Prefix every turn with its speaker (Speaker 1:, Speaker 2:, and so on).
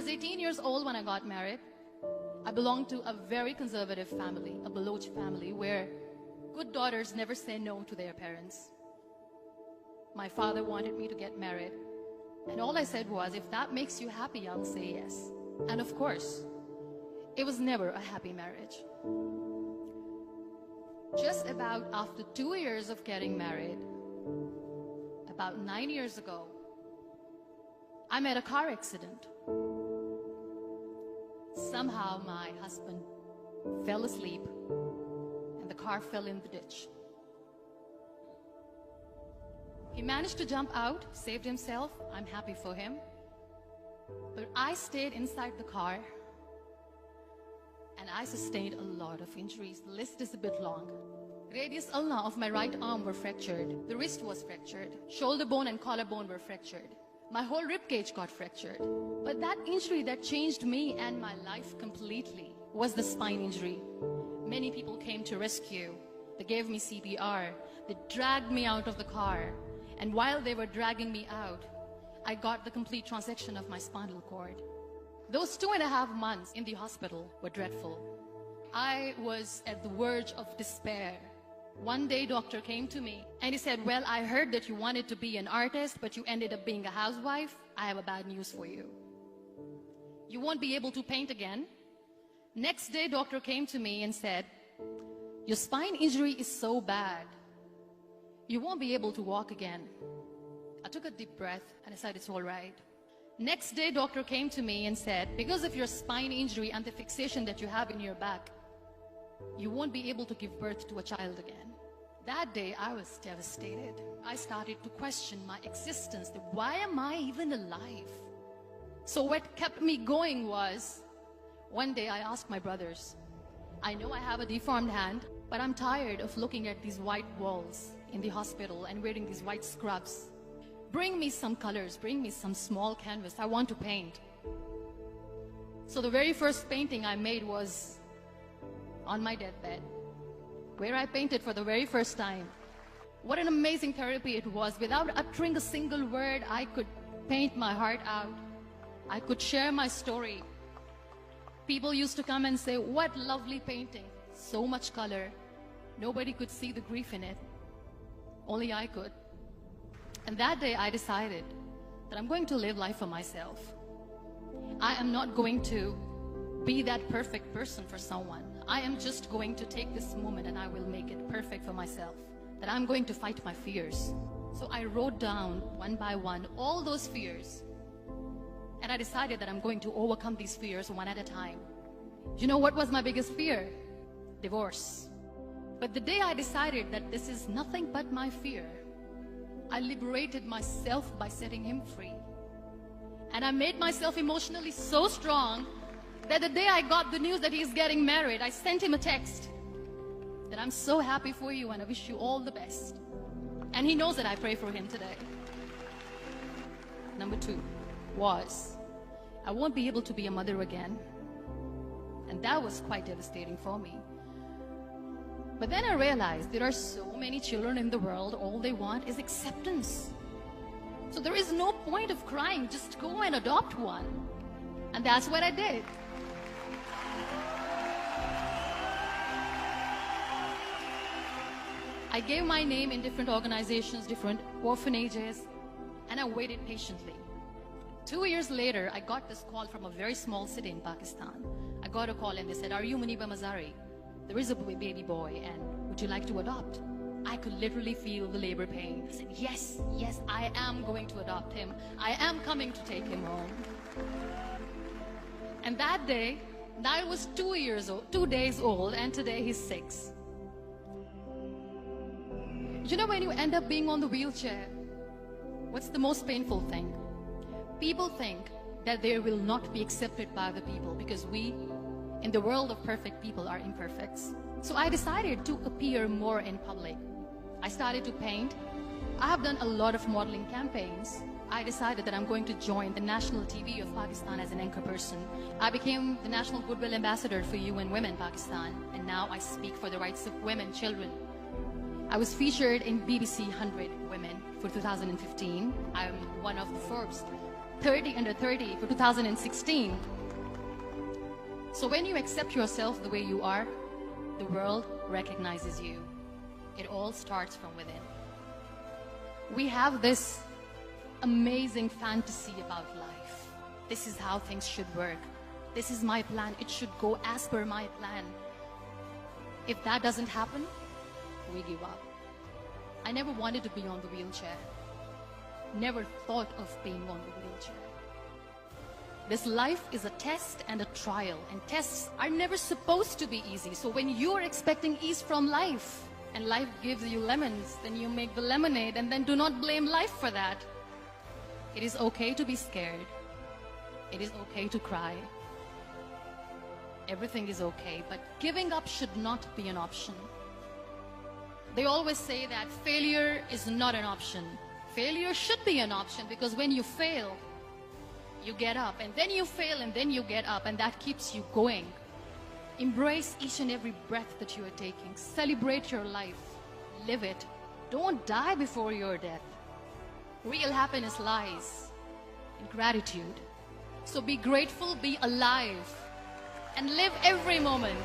Speaker 1: was 18 years old when I got married. I belonged to a very conservative family, a Baloch family, where good daughters never say no to their parents. My father wanted me to get married, and all I said was, if that makes you happy, I'll say yes. And of course, it was never a happy marriage. Just about after 2 years of getting married, about 9 years ago, I met a car accident. Somehow my husband fell asleep and the car fell in the ditch. He managed to jump out, saved himself. I'm happy for him. But I stayed inside the car and I sustained a lot of injuries. The list is a bit long. Radius ulna of my right arm were fractured. The wrist was fractured. Shoulder bone and collarbone were fractured. My whole rib cage got fractured. But that injury that changed me and my life completely was the spine injury. Many people came to rescue. They gave me CPR. They dragged me out of the car. And while they were dragging me out, I got the complete transection of my spinal cord. Those 2.5 months in the hospital were dreadful. I was at the verge of despair. One day, doctor came to me and he said, well, I heard that you wanted to be an artist, but you ended up being a housewife. I have a bad news for you. You won't be able to paint again. Next day, doctor came to me and said, your spine injury is so bad, you won't be able to walk again. I took a deep breath and I said, it's all right. Next day, doctor came to me and said, because of your spine injury and the fixation that you have in your back, you won't be able to give birth to a child again. That day, I was devastated. I started to question my existence. Why am I even alive? So what kept me going was, one day I asked my brothers, I know I have a deformed hand, but I'm tired of looking at these white walls in the hospital and wearing these white scrubs. Bring me some colors, bring me some small canvas. I want to paint. So the very first painting I made was on my deathbed, where I painted for the very first time. What an amazing therapy it was. Without uttering a single word, I could paint my heart out. I could share my story. People used to come and say, what lovely painting, so much color. Nobody could see the grief in it. Only I could. And that day I decided that I'm going to live life for myself. I am not going to be that perfect person for someone. I am just going to take this moment and I will make it perfect for myself. That I'm going to fight my fears. So I wrote down one by one all those fears. And I decided that I'm going to overcome these fears one at a time. You know what was my biggest fear? Divorce. But the day I decided that this is nothing but my fear, I liberated myself by setting him free. And I made myself emotionally so strong that the day I got the news that he's getting married, I sent him a text that I'm so happy for you and I wish you all the best. And he knows that I pray for him today. Number 2 was, I won't be able to be a mother again. And that was quite devastating for me. But then I realized there are so many children in the world, all they want is acceptance. So there is no point of crying, just go and adopt one. And that's what I did. I gave my name in different organizations, different orphanages, and I waited patiently. 2 years later, I got this call from a very small city in Pakistan. I got a call and they said, are you Muniba Mazari? There is a baby boy and would you like to adopt? I could literally feel the labor pain. I said, yes, yes, I am going to adopt him. I am coming to take him home. And that day, I was 2 days old, and today he's 6. You know, when you end up being on the wheelchair, what's the most painful thing? People think that they will not be accepted by the people because we, in the world of perfect people, are imperfects. So I decided to appear more in public. I started to paint. I have done a lot of modeling campaigns. I decided that I'm going to join the national TV of Pakistan as an anchor person. I became the National Goodwill Ambassador for UN Women Pakistan, and now I speak for the rights of women, children. I was featured in BBC 100 Women for 2015. I'm one of the Forbes 30 under 30 for 2016. So when you accept yourself the way you are, the world recognizes you. It all starts from within. We have this amazing fantasy about life. This is how things should work. This is my plan. It should go as per my plan. If that doesn't happen, we give up. I never wanted to be on the wheelchair. Never thought of being on the wheelchair. This life is a test and a trial, and tests are never supposed to be easy. So when you're expecting ease from life, and life gives you lemons, then you make the lemonade, and then do not blame life for that. It is okay to be scared. It is okay to cry. Everything is okay, but giving up should not be an option. They always say that failure is not an option. Failure should be an option, because when you fail, you get up, and then you fail, and then you get up, and that keeps you going. Embrace each and every breath that you are taking. Celebrate your life. Live it. Don't die before your death. Real happiness lies in gratitude. So be grateful, be alive, and live every moment.